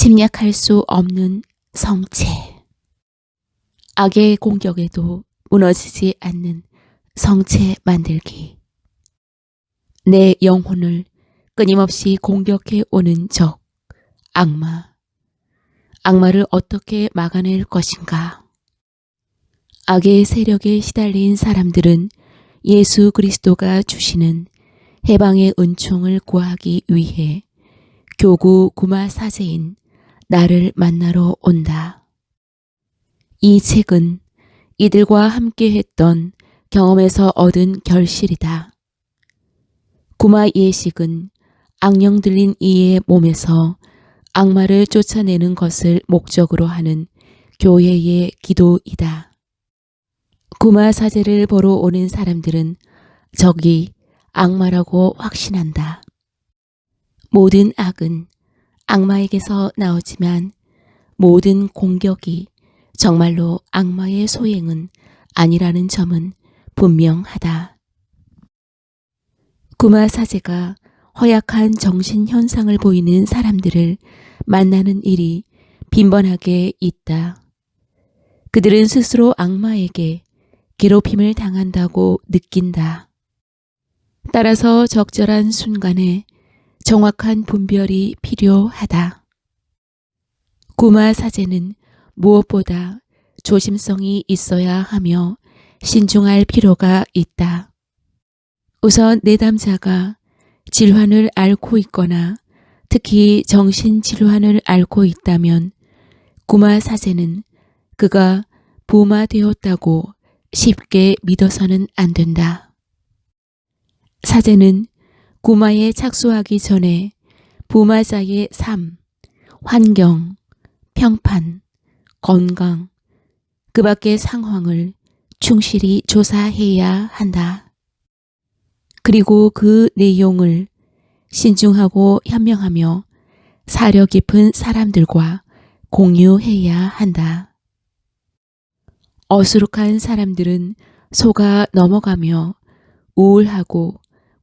침략할 수 없는 성체. 악의 공격에도 무너지지 않는 성체 만들기. 내 영혼을 끊임없이 공격해 오는 적, 악마. 악마를 어떻게 막아낼 것인가? 악의 세력에 시달린 사람들은 예수 그리스도가 주시는 해방의 은총을 구하기 위해 교구 구마 사제인 나를 만나러 온다. 이 책은 이들과 함께 했던 경험에서 얻은 결실이다. 구마 예식은 악령 들린 이의 몸에서 악마를 쫓아내는 것을 목적으로 하는 교회의 기도이다. 구마 사제를 보러 오는 사람들은 적이 악마라고 확신한다. 모든 악은 악마에게서 나오지만 모든 공격이 정말로 악마의 소행은 아니라는 점은 분명하다. 구마 사제가 허약한 정신 현상을 보이는 사람들을 만나는 일이 빈번하게 있다. 그들은 스스로 악마에게 괴롭힘을 당한다고 느낀다. 따라서 적절한 순간에 정확한 분별이 필요하다. 구마 사제는 무엇보다 조심성이 있어야 하며 신중할 필요가 있다. 우선 내담자가 질환을 앓고 있거나 특히 정신질환을 앓고 있다면 구마 사제는 그가 부마되었다고 쉽게 믿어서는 안 된다. 사제는 구마에 착수하기 전에 부마자의 삶, 환경, 평판, 건강, 그 밖의 상황을 충실히 조사해야 한다. 그리고 그 내용을 신중하고 현명하며 사려 깊은 사람들과 공유해야 한다. 어수룩한 사람들은 속아 넘어가며 우울하고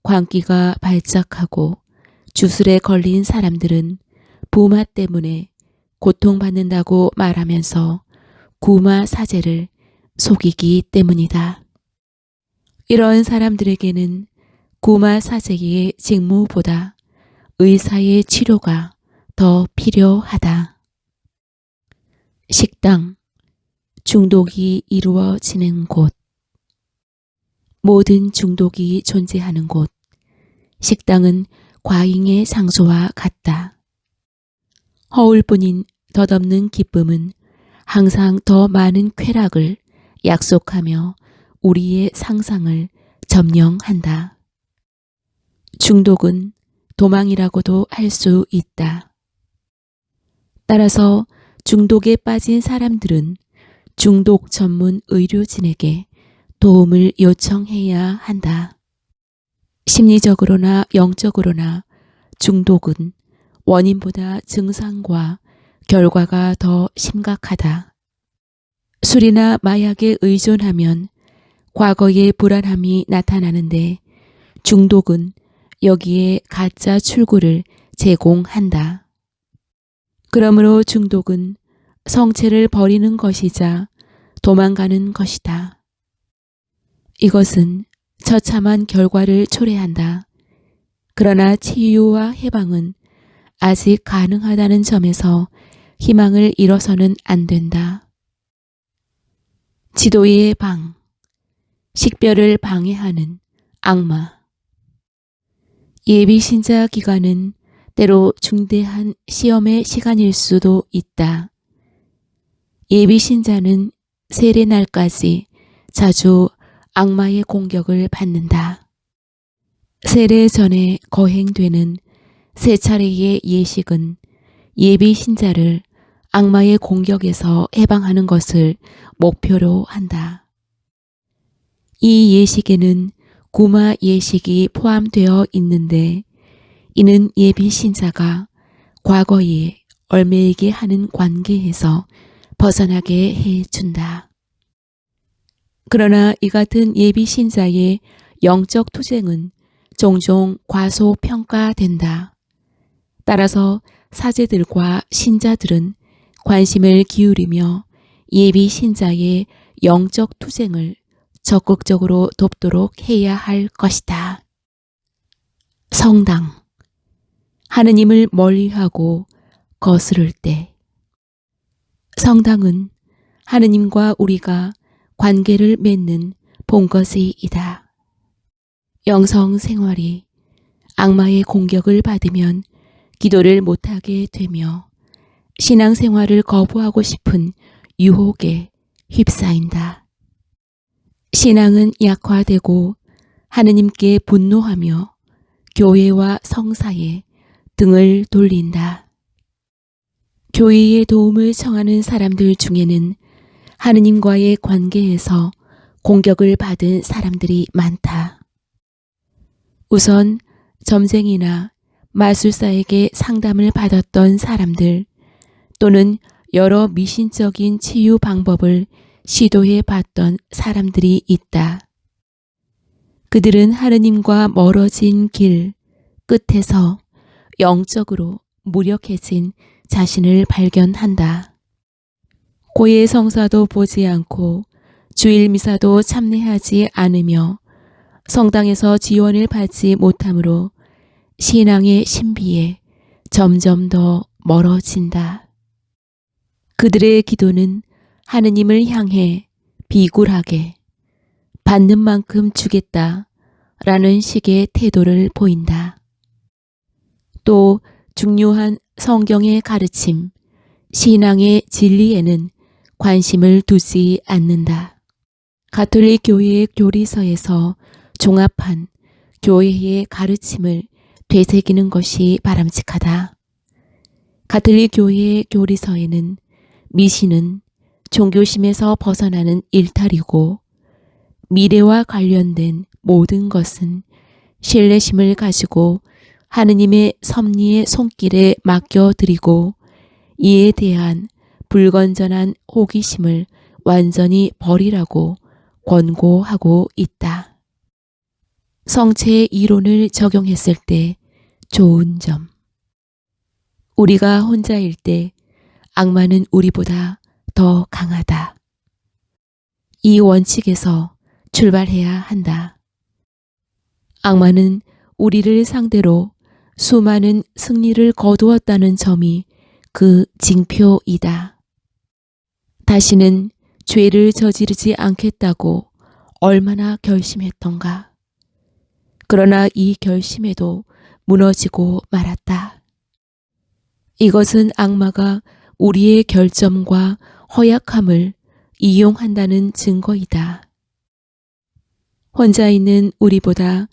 광기가 발작하고 주술에 걸린 사람들은 부마 때문에 고통받는다고 말하면서 구마 사제를 속이기 때문이다. 이런 사람들에게는 구마 사제의 직무보다 의사의 치료가 더 필요하다. 식당, 중독이 이루어지는 곳. 모든 중독이 존재하는 곳, 식당은 과잉의 장소와 같다. 허울뿐인 덧없는 기쁨은 항상 더 많은 쾌락을 약속하며 우리의 상상을 점령한다. 중독은 도망이라고도 할 수 있다. 따라서 중독에 빠진 사람들은 중독 전문 의료진에게 도움을 요청해야 한다. 심리적으로나 영적으로나 중독은 원인보다 증상과 결과가 더 심각하다. 술이나 마약에 의존하면 과거의 불안함이 나타나는데 중독은 여기에 가짜 출구를 제공한다. 그러므로 중독은 성체를 버리는 것이자 도망가는 것이다. 이것은 처참한 결과를 초래한다. 그러나 치유와 해방은 아직 가능하다는 점에서 희망을 잃어서는 안 된다. 지도의 방, 식별을 방해하는 악마. 예비신자 기간은 때로 중대한 시험의 시간일 수도 있다. 예비신자는 세례날까지 자주 악마의 공격을 받는다. 세례 전에 거행되는 세 차례의 예식은 예비신자를 악마의 공격에서 해방하는 것을 목표로 한다. 이 예식에는 구마 예식이 포함되어 있는데 이는 예비신자가 과거에 얽매이게 하는 관계에서 벗어나게 해준다. 그러나 이 같은 예비신자의 영적 투쟁은 종종 과소평가된다. 따라서 사제들과 신자들은 관심을 기울이며 예비 신자의 영적 투쟁을 적극적으로 돕도록 해야 할 것이다. 성당. 하느님을 멀리하고 거스를 때. 성당은 하느님과 우리가 관계를 맺는 본것이다. 영성 생활이 악마의 공격을 받으면 기도를 못하게 되며 신앙생활을 거부하고 싶은 유혹에 휩싸인다. 신앙은 약화되고 하느님께 분노하며 교회와 성사에 등을 돌린다. 교회의 도움을 청하는 사람들 중에는 하느님과의 관계에서 공격을 받은 사람들이 많다. 우선 점쟁이나 마술사에게 상담을 받았던 사람들 또는 여러 미신적인 치유 방법을 시도해 봤던 사람들이 있다. 그들은 하느님과 멀어진 길 끝에서 영적으로 무력해진 자신을 발견한다. 고해 성사도 보지 않고 주일 미사도 참례하지 않으며 성당에서 지원을 받지 못하므로 신앙의 신비에 점점 더 멀어진다. 그들의 기도는 하느님을 향해 비굴하게 받는 만큼 주겠다 라는 식의 태도를 보인다. 또 중요한 성경의 가르침, 신앙의 진리에는 관심을 두지 않는다. 가톨릭 교회의 교리서에서 종합한 교회의 가르침을 되새기는 것이 바람직하다. 가톨릭 교회의 교리서에는 미신은 종교심에서 벗어나는 일탈이고 미래와 관련된 모든 것은 신뢰심을 가지고 하느님의 섭리의 손길에 맡겨드리고 이에 대한 불건전한 호기심을 완전히 버리라고 권고하고 있다. 성체 이론을 적용했을 때 좋은 점. 우리가 혼자일 때 악마는 우리보다 더 강하다. 이 원칙에서 출발해야 한다. 악마는 우리를 상대로 수많은 승리를 거두었다는 점이 그 징표이다. 다시는 죄를 저지르지 않겠다고 얼마나 결심했던가. 그러나 이 결심에도 무너지고 말았다. 이것은 악마가 우리의 결점과 허약함을 이용한다는 증거이다. 혼자 있는 우리보다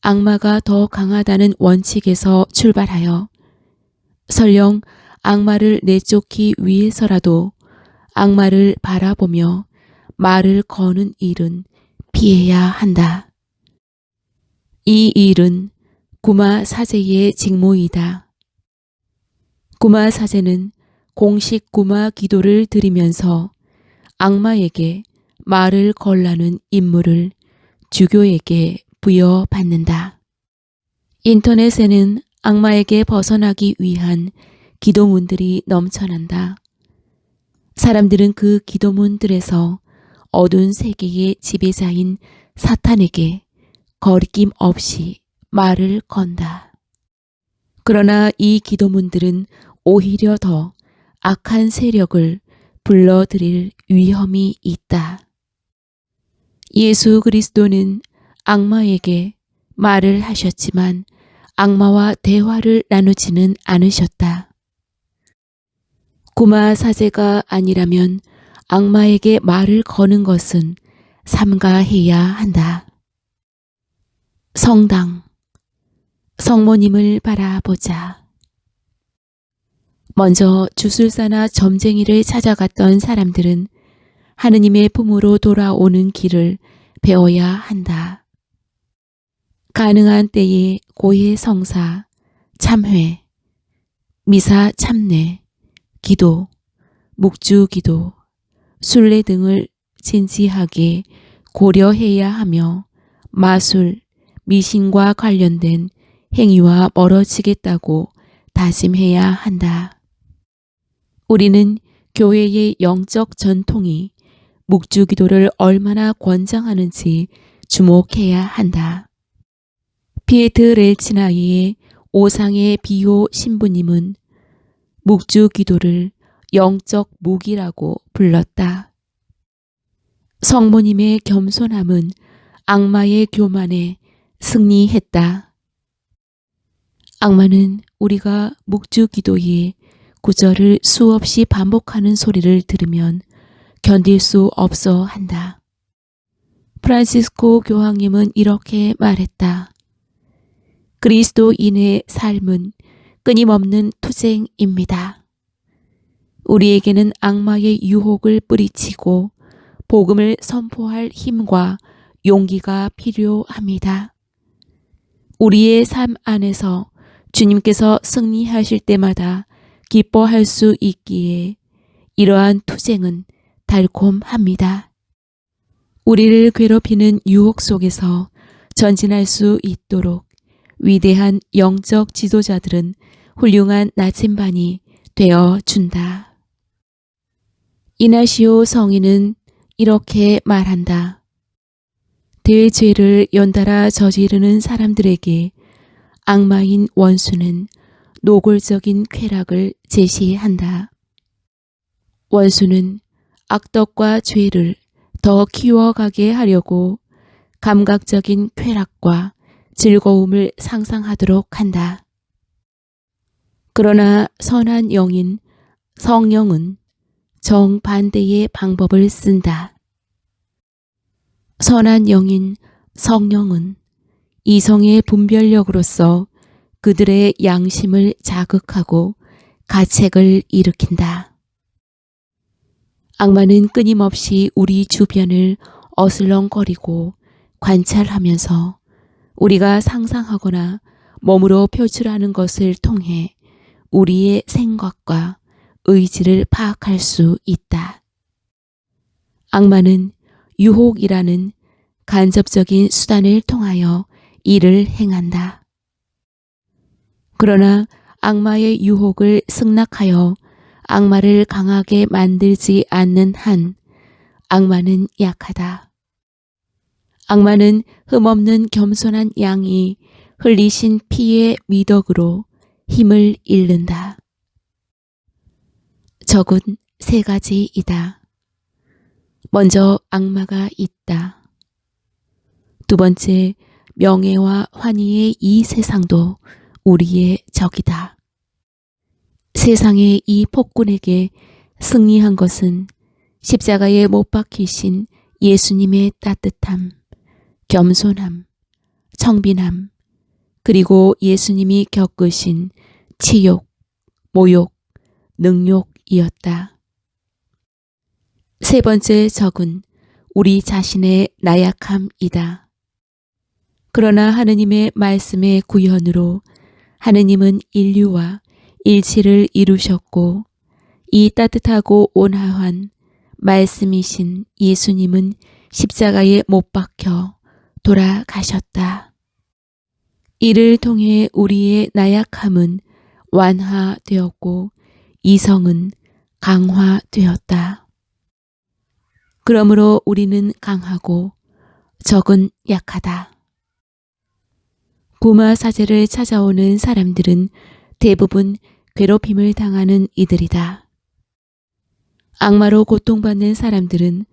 악마가 더 강하다는 원칙에서 출발하여 설령 악마를 내쫓기 위해서라도 악마를 바라보며 말을 거는 일은 피해야 한다. 이 일은 구마 사제의 직무이다. 구마 사제는 공식 구마 기도를 드리면서 악마에게 말을 걸라는 임무를 주교에게 부여받는다. 인터넷에는 악마에게 벗어나기 위한 기도문들이 넘쳐난다. 사람들은 그 기도문들에서 어두운 세계의 지배자인 사탄에게 거리낌 없이 말을 건다. 그러나 이 기도문들은 오히려 더 악한 세력을 불러들일 위험이 있다. 예수 그리스도는 악마에게 말을 하셨지만 악마와 대화를 나누지는 않으셨다. 구마 사제가 아니라면 악마에게 말을 거는 것은 삼가해야 한다. 성당. 성모님을 바라보자. 먼저 주술사나 점쟁이를 찾아갔던 사람들은 하느님의 품으로 돌아오는 길을 배워야 한다. 가능한 때에 고해 성사, 참회, 미사 참례, 기도, 묵주 기도, 순례 등을 진지하게 고려해야 하며 마술, 미신과 관련된 행위와 멀어지겠다고 다짐해야 한다. 우리는 교회의 영적 전통이 묵주기도를 얼마나 권장하는지 주목해야 한다. 피에트렐치나이의 오상의 비호 신부님은 묵주기도를 영적 무기라고 불렀다. 성모님의 겸손함은 악마의 교만에 승리했다. 악마는 우리가 묵주기도의 구절을 수없이 반복하는 소리를 들으면 견딜 수 없어 한다. 프란시스코 교황님은 이렇게 말했다. 그리스도인의 삶은 끊임없는 투쟁입니다. 우리에게는 악마의 유혹을 뿌리치고 복음을 선포할 힘과 용기가 필요합니다. 우리의 삶 안에서 주님께서 승리하실 때마다 기뻐할 수 있기에 이러한 투쟁은 달콤합니다. 우리를 괴롭히는 유혹 속에서 전진할 수 있도록 위대한 영적 지도자들은 훌륭한 나침반이 되어 준다. 이나시오 성인은 이렇게 말한다. 대죄를 연달아 저지르는 사람들에게 악마인 원수는 노골적인 쾌락을 제시한다. 원수는 악덕과 죄를 더 키워가게 하려고 감각적인 쾌락과 즐거움을 상상하도록 한다. 그러나 선한 영인 성령은 정반대의 방법을 쓴다. 선한 영인 성령은 이성의 분별력으로서 그들의 양심을 자극하고 가책을 일으킨다. 악마는 끊임없이 우리 주변을 어슬렁거리고 관찰하면서 우리가 상상하거나 몸으로 표출하는 것을 통해 우리의 생각과 의지를 파악할 수 있다. 악마는 유혹이라는 간접적인 수단을 통하여 일을 행한다. 그러나 악마의 유혹을 승낙하여 악마를 강하게 만들지 않는 한 악마는 약하다. 악마는 흠없는 겸손한 양이 흘리신 피의 미덕으로 힘을 잃는다. 적은 세 가지이다. 먼저 악마가 있다. 두 번째, 명예와 환희의 이 세상도 우리의 적이다. 세상의 이 폭군에게 승리한 것은 십자가에 못 박히신 예수님의 따뜻함, 겸손함, 청빈함, 그리고 예수님이 겪으신 치욕, 모욕, 능욕이었다. 세 번째 적은 우리 자신의 나약함이다. 그러나 하느님의 말씀의 구현으로 하느님은 인류와 일치를 이루셨고 이 따뜻하고 온화한 말씀이신 예수님은 십자가에 못 박혀 돌아가셨다. 이를 통해 우리의 나약함은 완화되었고 이성은 강화되었다. 그러므로 우리는 강하고 적은 약하다. 구마사제를 찾아오는 사람들은 대부분 괴롭힘을 당하는 이들이다. 악마로 고통받는 사람들은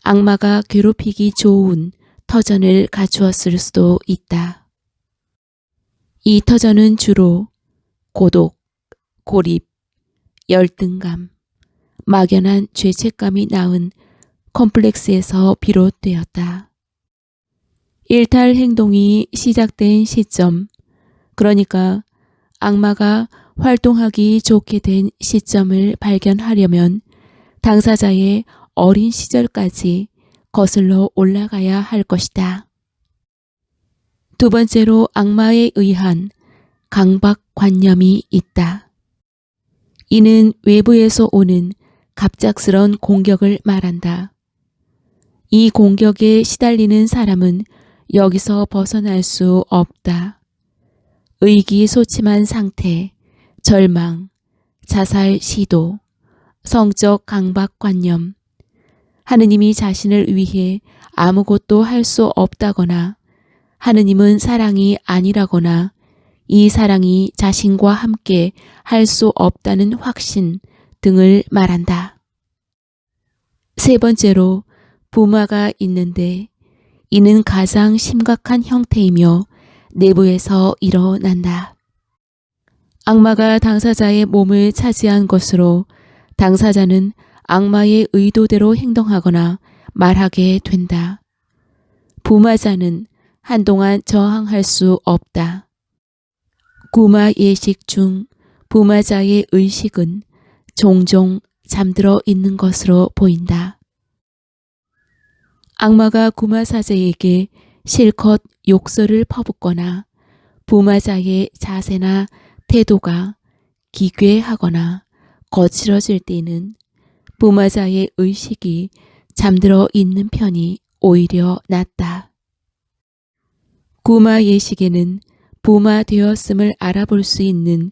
악마가 괴롭히기 좋은 터전을 갖추었을 수도 있다. 이 터전은 주로 고독, 고립, 열등감, 막연한 죄책감이 낳은 컴플렉스에서 비롯되었다. 일탈 행동이 시작된 시점, 그러니까 악마가 활동하기 좋게 된 시점을 발견하려면 당사자의 어린 시절까지 거슬러 올라가야 할 것이다. 두 번째로 악마에 의한 강박관념이 있다. 이는 외부에서 오는 갑작스런 공격을 말한다. 이 공격에 시달리는 사람은 여기서 벗어날 수 없다. 의기소침한 상태, 절망, 자살 시도, 성적 강박관념, 하느님이 자신을 위해 아무것도 할 수 없다거나 하느님은 사랑이 아니라거나 이 사랑이 자신과 함께 할 수 없다는 확신 등을 말한다. 세 번째로 부마가 있는데 이는 가장 심각한 형태이며 내부에서 일어난다. 악마가 당사자의 몸을 차지한 것으로 당사자는 악마의 의도대로 행동하거나 말하게 된다. 부마자는 한동안 저항할 수 없다. 구마 예식 중 부마자의 의식은 종종 잠들어 있는 것으로 보인다. 악마가 구마사제에게 실컷 욕설을 퍼붓거나 부마자의 자세나 태도가 기괴하거나 거칠어질 때는 부마자의 의식이 잠들어 있는 편이 오히려 낫다. 구마 예식에는 부마되었음을 알아볼 수 있는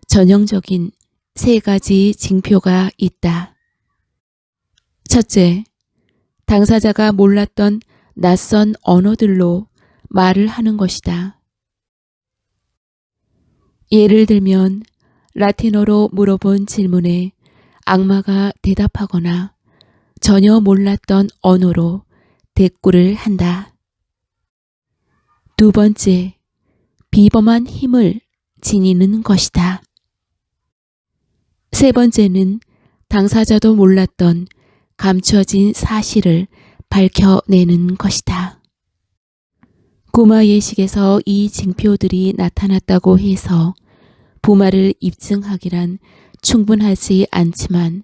전형적인 세 가지 징표가 있다. 첫째, 당사자가 몰랐던 낯선 언어들로 말을 하는 것이다. 예를 들면 라틴어로 물어본 질문에 악마가 대답하거나 전혀 몰랐던 언어로 대꾸를 한다. 두 번째, 비범한 힘을 지니는 것이다. 세 번째는 당사자도 몰랐던 감춰진 사실을 밝혀내는 것이다. 구마 예식에서 이 징표들이 나타났다고 해서 부마를 입증하기란 충분하지 않지만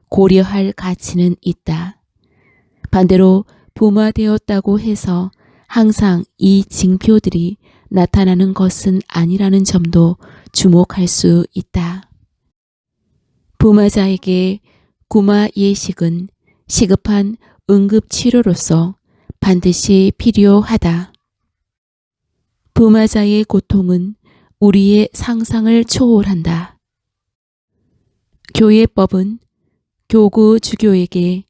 고려할 가치는 있다. 반대로 부마되었다고 해서 항상 이 징표들이 나타나는 것은 아니라는 점도 주목할 수 있다. 부마자에게 구마 예식은 시급한 응급치료로서 반드시 필요하다. 부마자의 고통은 우리의 상상을 초월한다. 교회법은 교구 주교에게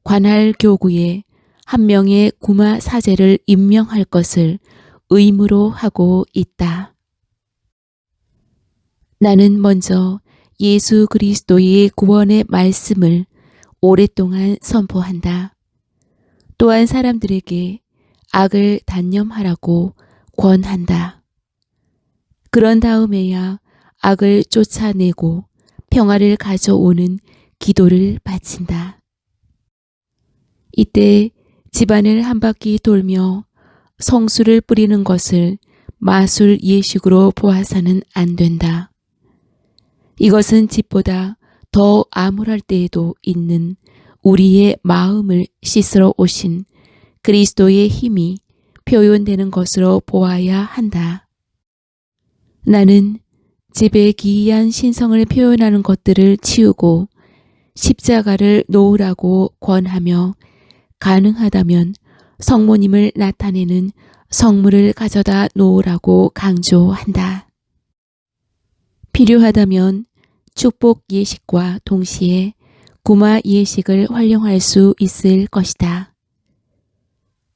관할 교구에 한 명의 구마 사제를 임명할 것을 의무로 하고 있다. 나는 먼저 예수 그리스도의 구원의 말씀을 오랫동안 선포한다. 또한 사람들에게 악을 단념하라고 권한다. 그런 다음에야 악을 쫓아내고 평화를 가져오는 기도를 바친다. 이때 집안을 한 바퀴 돌며 성수를 뿌리는 것을 마술 예식으로 보아서는 안 된다. 이것은 집보다 더 암울할 때에도 있는 우리의 마음을 씻으러 오신 그리스도의 힘이 표현되는 것으로 보아야 한다. 나는 집의 기이한 신성을 표현하는 것들을 치우고 십자가를 놓으라고 권하며 가능하다면 성모님을 나타내는 성물을 가져다 놓으라고 강조한다. 필요하다면 축복 예식과 동시에 구마 예식을 활용할 수 있을 것이다.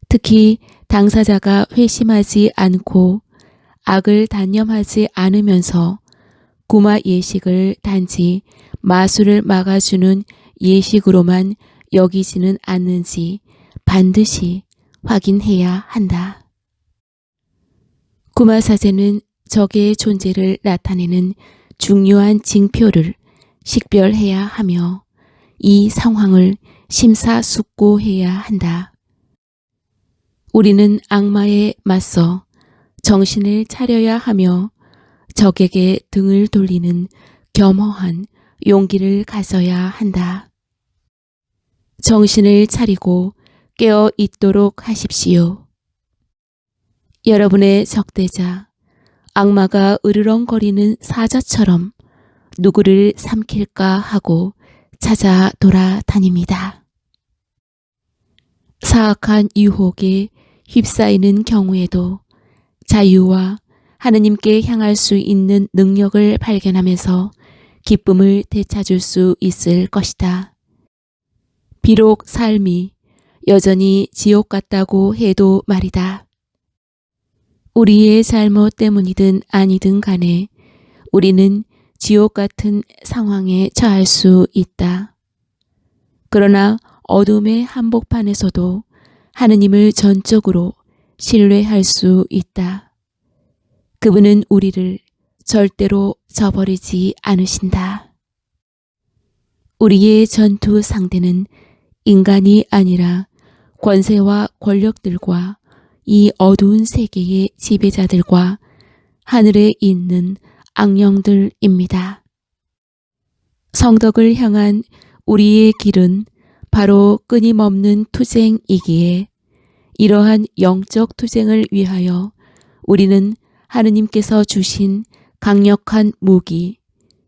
특히 당사자가 회심하지 않고 악을 단념하지 않으면서 구마 예식을 단지 마술을 막아주는 예식으로만 여기지는 않는지 반드시 확인해야 한다. 구마 사제는 적의 존재를 나타내는 중요한 징표를 식별해야 하며 이 상황을 심사숙고해야 한다. 우리는 악마에 맞서 정신을 차려야 하며 적에게 등을 돌리는 겸허한 용기를 가져야 한다. 정신을 차리고 깨어 있도록 하십시오. 여러분의 적대자, 악마가 으르렁거리는 사자처럼 누구를 삼킬까 하고 찾아 돌아다닙니다. 사악한 유혹에 휩싸이는 경우에도 자유와 하느님께 향할 수 있는 능력을 발견하면서 기쁨을 되찾을 수 있을 것이다. 비록 삶이 여전히 지옥 같다고 해도 말이다. 우리의 잘못 때문이든 아니든 간에 우리는 지옥 같은 상황에 처할 수 있다. 그러나 어둠의 한복판에서도 하느님을 전적으로 신뢰할 수 있다. 그분은 우리를 절대로 저버리지 않으신다. 우리의 전투 상대는 인간이 아니라 권세와 권력들과 이 어두운 세계의 지배자들과 하늘에 있는 악령들입니다. 성덕을 향한 우리의 길은 바로 끊임없는 투쟁이기에 이러한 영적 투쟁을 위하여 우리는 하느님께서 주신 강력한 무기,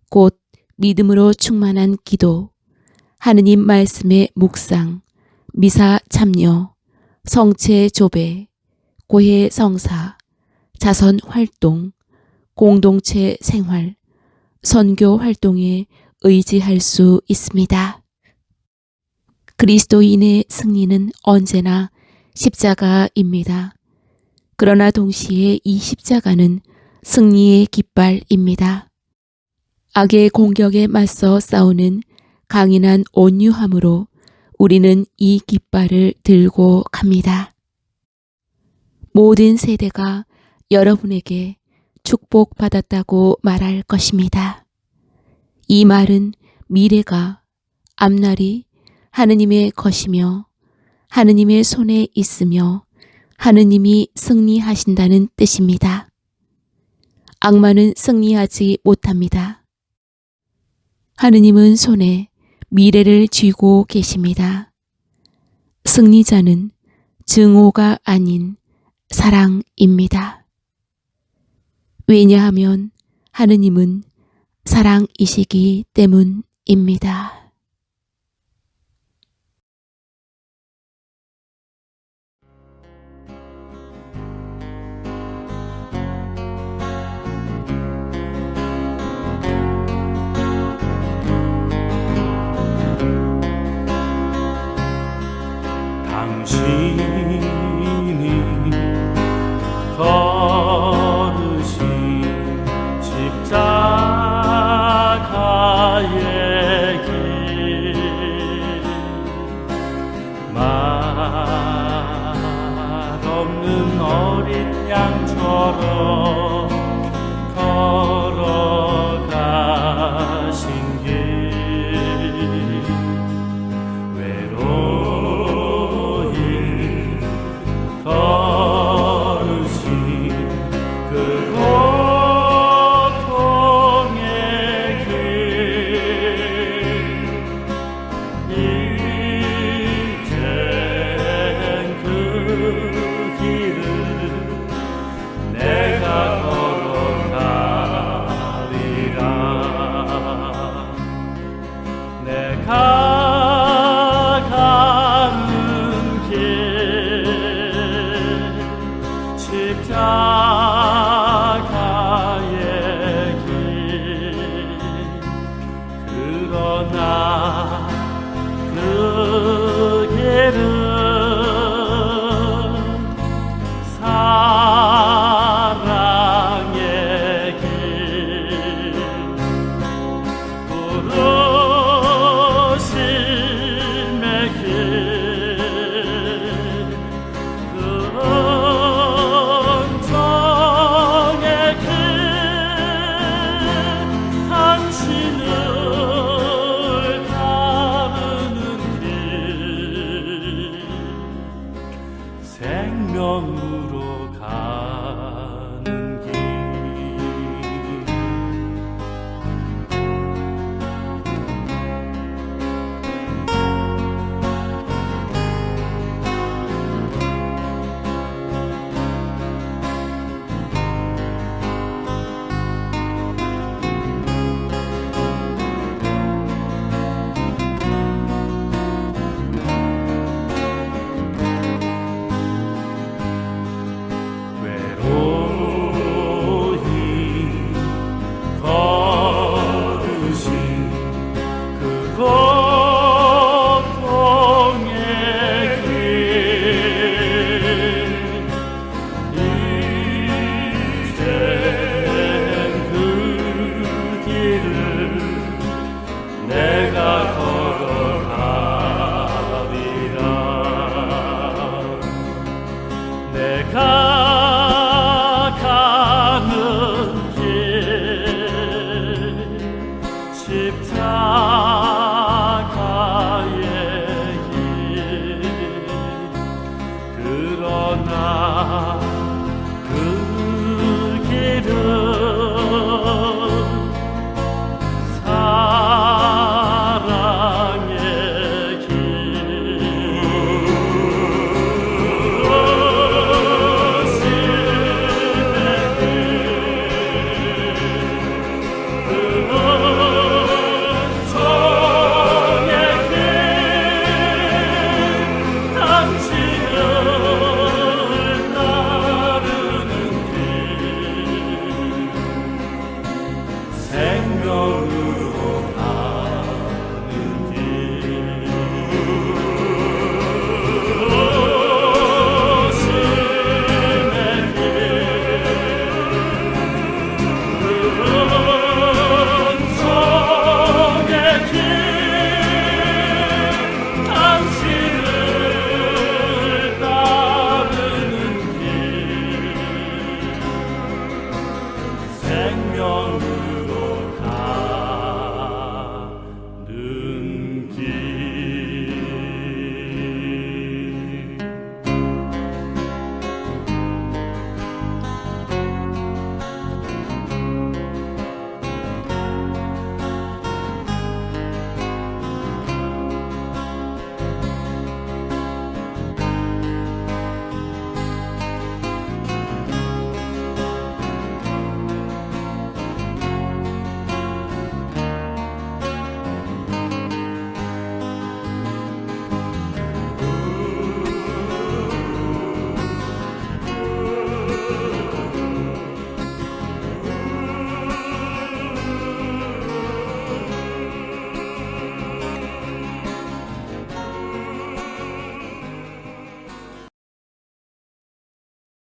곧 믿음으로 충만한 기도, 하느님 말씀의 묵상, 미사 참여, 성체 조배, 고해 성사, 자선 활동, 공동체 생활, 선교 활동에 의지할 수 있습니다. 그리스도인의 승리는 언제나 십자가입니다. 그러나 동시에 이 십자가는 승리의 깃발입니다. 악의 공격에 맞서 싸우는 강인한 온유함으로 우리는 이 깃발을 들고 갑니다. 모든 세대가 여러분에게 축복받았다고 말할 것입니다. 이 말은 미래가, 앞날이 하느님의 것이며 하느님의 손에 있으며 하느님이 승리하신다는 뜻입니다. 악마는 승리하지 못합니다. 하느님은 손에 미래를 쥐고 계십니다. 승리자는 증오가 아닌 사랑입니다. 왜냐하면 하느님은 사랑이시기 때문입니다. 당신이 걸으신 십자가의 길, 말 없는 어린 양처럼 걸어가신 길, 걸으신 그 고통의 길, 이젠 그 길을 내가 걸어가리라. 내가 가는 길 십자가의 길, 그러나 그 길은 사랑의 길, 부르심의 길, 당신을 따르는 길, 생명으로 가는 길. 십자가